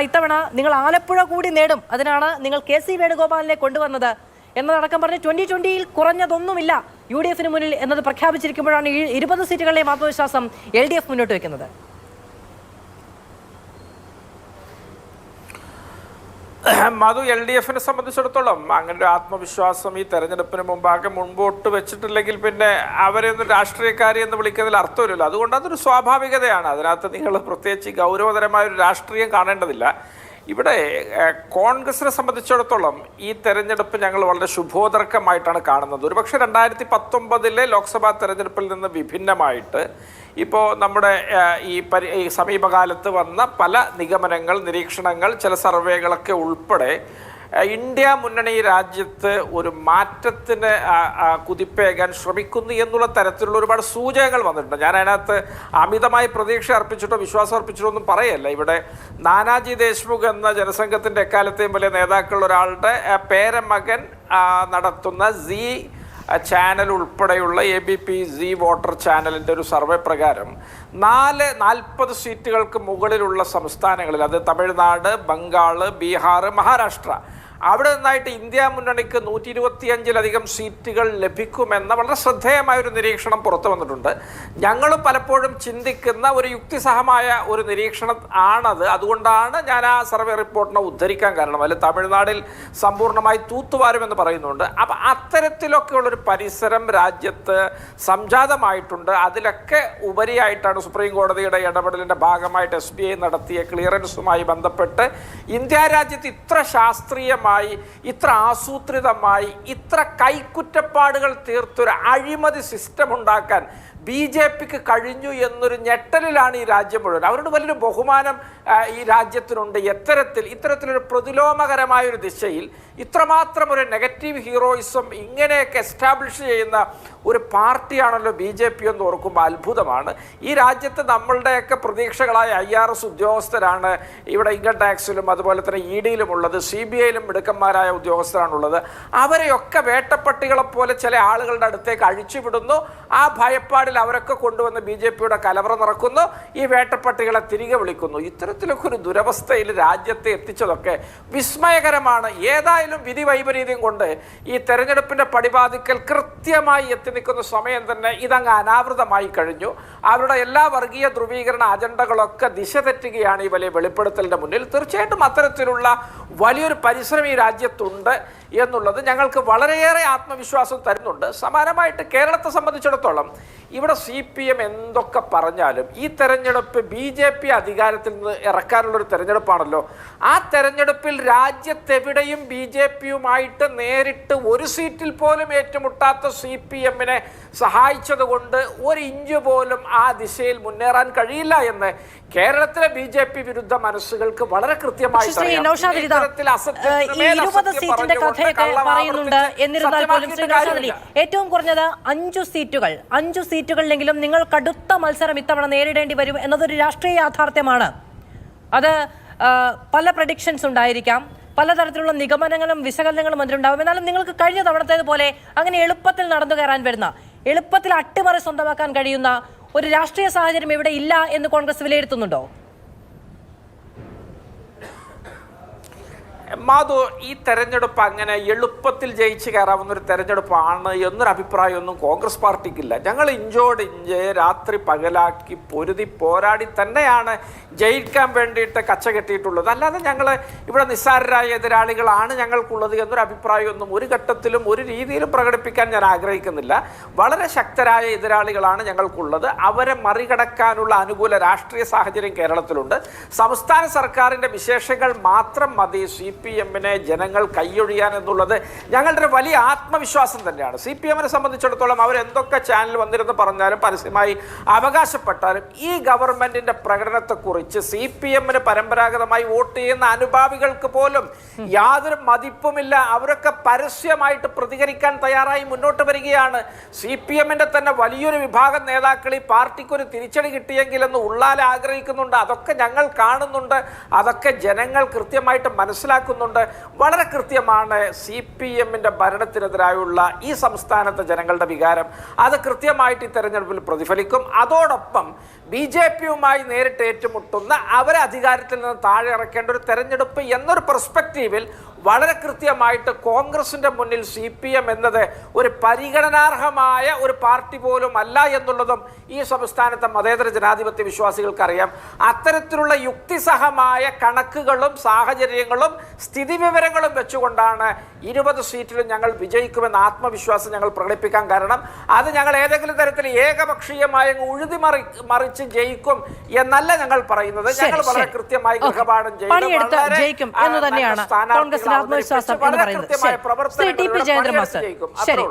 ഇത്തവണ നിങ്ങൾ ആലപ്പുഴ കൂടി നേടും, അതിനാണ് നിങ്ങൾ KC വേണുഗോപാലിനെ കൊണ്ടുവന്നത് എന്നതടക്കം പറഞ്ഞ് 2020-ൽ കുറഞ്ഞതൊന്നുമില്ല UDF-ന് മുന്നിൽ എന്നത് പ്രഖ്യാപിച്ചിരിക്കുമ്പോഴാണ് 20 സീറ്റുകളിലെയും ആത്മവിശ്വാസം LDF മുന്നോട്ട് വെക്കുന്നത്. മധു, LDF-നെ സംബന്ധിച്ചിടത്തോളം അങ്ങനെ ഒരു ആത്മവിശ്വാസം ഈ തെരഞ്ഞെടുപ്പിന് മുമ്പാകെ മുൻപോട്ട് വെച്ചിട്ടില്ലെങ്കിൽ പിന്നെ അവരെയൊന്നും രാഷ്ട്രീയക്കാരി എന്ന് വിളിക്കുന്നതിൽ അർത്ഥമില്ലല്ലോ. അതുകൊണ്ട് അതൊരു സ്വാഭാവികതയാണ്. അതിനകത്ത് നിങ്ങൾ പ്രത്യേകിച്ച് ഗൗരവതരമായ ഒരു രാഷ്ട്രീയം കാണേണ്ടതില്ല. ഇവിടെ കോൺഗ്രസിനെ സംബന്ധിച്ചിടത്തോളം ഈ തെരഞ്ഞെടുപ്പ് ഞങ്ങൾ വളരെ ശുഭോദർക്കമായിട്ടാണ് കാണുന്നത്. ഒരുപക്ഷെ 2019-ലെ ലോക്സഭാ തെരഞ്ഞെടുപ്പിൽ നിന്ന് വിഭിന്നമായിട്ട് ഇപ്പോൾ നമ്മുടെ ഈ സമീപകാലത്ത് വന്ന പല നിഗമനങ്ങൾ, നിരീക്ഷണങ്ങൾ, ചില സർവേകളൊക്കെ ഉൾപ്പെടെ ഇന്ത്യ മുന്നണി രാജ്യത്ത് ഒരു മാറ്റത്തിന് കുതിപ്പേകാൻ ശ്രമിക്കുന്നു എന്നുള്ള തരത്തിലുള്ള ഒരുപാട് സൂചനകൾ വന്നിട്ടുണ്ട്. ഞാൻ അതിനകത്ത് അമിതമായി പ്രതീക്ഷ അർപ്പിച്ചിട്ടോ വിശ്വാസം അർപ്പിച്ചിട്ടോ ഒന്നും പറയല്ല. ഇവിടെ നാനാജി ദേശ്മുഖ് എന്ന ജനസംഘത്തിൻ്റെ എക്കാലത്തെയും വലിയ നേതാക്കളുടെ ഒരാളുടെ പേരമകൻ നടത്തുന്ന ചാനൽ ഉൾപ്പെടെയുള്ള ABP വോട്ടർ ചാനലിൻ്റെ ഒരു സർവേ പ്രകാരം 40 സീറ്റുകൾക്ക് മുകളിലുള്ള സംസ്ഥാനങ്ങളിൽ, അത് തമിഴ്നാട്, ബംഗാൾ, ബീഹാർ, മഹാരാഷ്ട്ര, അവിടെ നിന്നായിട്ട് ഇന്ത്യ മുന്നണിക്ക് 125-ലധികം സീറ്റുകൾ ലഭിക്കുമെന്ന വളരെ ശ്രദ്ധേയമായൊരു നിരീക്ഷണം പുറത്തു വന്നിട്ടുണ്ട്. ഞങ്ങൾ പലപ്പോഴും ചിന്തിക്കുന്ന ഒരു യുക്തിസഹമായ ഒരു നിരീക്ഷണം ആണത്. അതുകൊണ്ടാണ് ഞാൻ ആ സർവേ റിപ്പോർട്ടിനെ ഉദ്ധരിക്കാൻ കാരണം. അതിൽ തമിഴ്നാടിൽ സമ്പൂർണ്ണമായി തൂത്തുവാരുമെന്ന് പറയുന്നുണ്ട്. അപ്പം അത്തരത്തിലൊക്കെ ഉള്ളൊരു പരിസരം രാജ്യത്ത് സംജാതമായിട്ടുണ്ട്. അതിലൊക്കെ ഉപരിയായിട്ടാണ് സുപ്രീം കോടതിയുടെ ഇടപെടലിൻ്റെ ഭാഗമായിട്ട് SBI നടത്തിയ ക്ലിയറൻസുമായി ബന്ധപ്പെട്ട് ഇന്ത്യ രാജ്യത്ത് ഇത്ര ശാസ്ത്രീയമായി, ഇത്ര ആസൂത്രിതമായി, ഇത്ര കൈക്കുറ്റപ്പാടുകൾ തീർത്തൊരു അഴിമതി സിസ്റ്റം ഉണ്ടാക്കാൻ BJPക്ക് കഴിഞ്ഞു എന്നൊരു ഞെട്ടലിലാണ് ഈ രാജ്യം മുഴുവൻ. അവരുടെ വലിയൊരു ബഹുമാനം ഈ രാജ്യത്തിനുണ്ട്. ഇത്തരത്തിലൊരു പ്രതിലോമകരമായൊരു ദിശയിൽ ഇത്രമാത്രം ഒരു നെഗറ്റീവ് ഹീറോയിസം ഇങ്ങനെയൊക്കെ എസ്റ്റാബ്ലിഷ് ചെയ്യുന്ന ഒരു പാർട്ടിയാണല്ലോ BJP എന്ന് ഓർക്കുമ്പോൾ അത്ഭുതമാണ്. ഈ രാജ്യത്ത് നമ്മളുടെയൊക്കെ പ്രതീക്ഷകളായ IRS ഉദ്യോഗസ്ഥരാണ് ഇവിടെ ഇൻകം ടാക്സിലും അതുപോലെ തന്നെ EDയിലും ഉള്ളത്, CBIയിലും മിടുക്കന്മാരായ ഉദ്യോഗസ്ഥരാണുള്ളത്. അവരെയൊക്കെ വേട്ടപ്പട്ടികളെപ്പോലെ ചില ആളുകളുടെ അടുത്തേക്ക് അഴിച്ചുവിടുന്നു. ആ ഭയപ്പാടിൽ അവരൊക്കെ കൊണ്ടുവന്ന് BJPയുടെ കലവറ നിറക്കുന്നു, ഈ വേട്ടപ്പട്ടികളെ തിരികെ വിളിക്കുന്നു. ഇത്തരത്തിലൊക്കെ ഒരു ദുരവസ്ഥയിൽ രാജ്യത്തെ എത്തിച്ചതൊക്കെ വിസ്മയകരമാണ്. ഏതായാലും വിധി വൈപരീത്യം കൊണ്ട് ഈ തെരഞ്ഞെടുപ്പിൻ്റെ പടിവാതിക്കൽ കൃത്യമായി എത്തി നിൽക്കുന്ന സമയം തന്നെ ഇതങ്ങ് അനാവൃതമായി കഴിഞ്ഞു. അവരുടെ എല്ലാ വർഗീയ ധ്രുവീകരണ അജണ്ടകളൊക്കെ ദിശ തെറ്റുകയാണ് ഈ വലിയ വെളിപ്പെടുത്തലിൻ്റെ മുന്നിൽ. തീർച്ചയായിട്ടും അത്തരത്തിലുള്ള വലിയൊരു പരിശ്രമം ഈ രാജ്യത്തുണ്ട് എന്നുള്ളത് ഞങ്ങൾക്ക് വളരെയേറെ ആത്മവിശ്വാസം തരുന്നുണ്ട്. സമാനമായിട്ട് കേരളത്തെ സംബന്ധിച്ചിടത്തോളം ഇവിടെ CPM എന്തൊക്കെ പറഞ്ഞാലും ഈ തെരഞ്ഞെടുപ്പ് BJP അധികാരത്തിൽ നിന്ന് ഇറക്കാനുള്ളൊരു തെരഞ്ഞെടുപ്പാണല്ലോ. ആ തെരഞ്ഞെടുപ്പിൽ രാജ്യത്തെവിടെയും BJPയുമായിട്ട് നേരിട്ട് ഒരു സീറ്റിൽ പോലും ഏറ്റുമുട്ടാത്ത CPMനെ സഹായിച്ചത് കൊണ്ട് ഒരു ഇഞ്ച് പോലും ആ ദിശയിൽ മുന്നേറാൻ കഴിയില്ല എന്ന് കേരളത്തിലെ BJP വിരുദ്ധ മനസ്സുകൾക്ക് വളരെ കൃത്യമായി പറയുന്നുണ്ട്. എന്നിരുന്നാൽ പോലും ഏറ്റവും കുറഞ്ഞത് 5 സീറ്റുകളിലെങ്കിലും നിങ്ങൾ കടുത്ത മത്സരം ഇത്തവണ നേരിടേണ്ടി വരും എന്നതൊരു രാഷ്ട്രീയ യാഥാർത്ഥ്യമാണ്. അത് പല പ്രഡിക്ഷൻസ് ഉണ്ടായിരിക്കാം, പലതരത്തിലുള്ള നിഗമനങ്ങളും വിശകലനങ്ങളും അതിലുണ്ടാവും. എന്നാലും നിങ്ങൾക്ക് കഴിഞ്ഞ തവണത്തേതുപോലെ അങ്ങനെ എളുപ്പത്തിൽ നടന്നു കയറാൻ വരുന്ന, എളുപ്പത്തിൽ അട്ടിമറി സ്വന്തമാക്കാൻ കഴിയുന്ന ഒരു രാഷ്ട്രീയ സാഹചര്യം ഇവിടെ ഇല്ല എന്ന് കോൺഗ്രസ് വിലയിരുത്തുന്നുണ്ടോ? മാധു, ഈ തെരഞ്ഞെടുപ്പ് അങ്ങനെ എളുപ്പത്തിൽ ജയിച്ചു കയറാവുന്ന ഒരു തെരഞ്ഞെടുപ്പാണ് എന്നൊരു അഭിപ്രായമൊന്നും കോൺഗ്രസ് പാർട്ടിക്കില്ല. ഞങ്ങൾ ഇഞ്ചോടിഞ്ച് രാത്രി പകലാക്കി പൊരുതി പോരാടി തന്നെയാണ് ജയിക്കാൻ വേണ്ടിയിട്ട് കച്ച കെട്ടിയിട്ടുള്ളത്. അല്ലാതെ ഞങ്ങൾ ഇവിടെ നിസ്സാരരായ എതിരാളികളാണ് ഞങ്ങൾക്കുള്ളത് എന്നൊരു അഭിപ്രായമൊന്നും ഒരു ഘട്ടത്തിലും ഒരു രീതിയിലും പ്രകടിപ്പിക്കാൻ ഞാൻ ആഗ്രഹിക്കുന്നില്ല. വളരെ ശക്തരായ എതിരാളികളാണ് ഞങ്ങൾക്കുള്ളത്. അവരെ മറികടക്കാനുള്ള അനുകൂല രാഷ്ട്രീയ സാഹചര്യം കേരളത്തിലുണ്ട്. സംസ്ഥാന സർക്കാരിൻ്റെ വിശേഷങ്ങൾ മാത്രം മതി CPMനെ ജനങ്ങൾ കൈയൊഴിയാൻ എന്നുള്ളത് ഞങ്ങളുടെ വലിയ ആത്മവിശ്വാസം തന്നെയാണ്. CPMനെ സംബന്ധിച്ചിടത്തോളം അവരെന്തൊക്കെ ചാനൽ വന്നിരുന്ന് പറഞ്ഞാലും പരസ്യമായി അവകാശപ്പെട്ടാലും ഈ ഗവൺമെന്റിന്റെ പ്രകടനത്തെക്കുറിച്ച് CPMന് പരമ്പരാഗതമായി വോട്ട് ചെയ്യുന്ന അനുഭാവികൾക്ക് പോലും യാതൊരു മതിപ്പുമില്ല. അവരൊക്കെ പരസ്യമായിട്ട് പ്രതികരിക്കാൻ തയ്യാറായി മുന്നോട്ട് വരികയാണ്. CPMന്റെ തന്നെ വലിയൊരു വിഭാഗം നേതാക്കൾ ഈ പാർട്ടിക്കൊരു തിരിച്ചടി കിട്ടിയെങ്കിലെന്ന് ഉള്ളാൽ ആഗ്രഹിക്കുന്നുണ്ട്. അതൊക്കെ ഞങ്ങൾ കാണുന്നുണ്ട്, അതൊക്കെ ജനങ്ങൾ കൃത്യമായിട്ട് മനസ്സിലാക്കുന്നുണ്ട്. പറയുന്നുണ്ട്. വളരെ കൃത്യമാണ് CPM-ന്റെ ഭരണത്തിനെതിരായുള്ള ഈ സംസ്ഥാനത്തെ ജനങ്ങളുടെ വികാരം. അത് കൃത്യമായിട്ട് ഈ തെരഞ്ഞെടുപ്പിൽ പ്രതിഫലിക്കും. അതോടൊപ്പം BJP-യുമായി നേരിട്ട് ഏറ്റുമുട്ടുന്ന അവരെ അധികാരത്തിൽ നിന്ന് താഴെ ഇറക്കേണ്ട ഒരു തെരഞ്ഞെടുപ്പ് എന്നൊരു പെർസ്പെക്റ്റീവിൽ വളരെ കൃത്യമായിട്ട് കോൺഗ്രസിന്റെ മുന്നിൽ CPM എന്നത് ഒരു പരിഗണനാർഹമായ ഒരു പാർട്ടി പോലും അല്ല എന്നുള്ളതും ഈ സംസ്ഥാനത്തെ മതേതര ജനാധിപത്യ വിശ്വാസികൾക്കറിയാം. അത്തരത്തിലുള്ള യുക്തിസഹമായ കണക്കുകളും സാഹചര്യങ്ങളും സ്ഥിതിവിവരങ്ങളും വെച്ചുകൊണ്ടാണ് 20 സീറ്റിലും ഞങ്ങൾ വിജയിക്കുമെന്ന ആത്മവിശ്വാസം ഞങ്ങൾ പ്രകടിപ്പിക്കാൻ കാരണം. അത് ഞങ്ങൾ ഏതെങ്കിലും തരത്തിൽ ഏകപക്ഷീയമായി മറിച്ച് ജയിക്കും എന്നല്ല ഞങ്ങൾ പറയുന്നത്. ഞങ്ങൾ വളരെ കൃത്യമായി ഗൃഹപാഠം ജയിക്കും എന്ന് തന്നെയാണ് കോൺഗ്രസിന്റെ ആത്മവിശ്വാസം എന്ന് പറയുന്നത്. ശരി, Shri T P Jayachandran master, ശരി.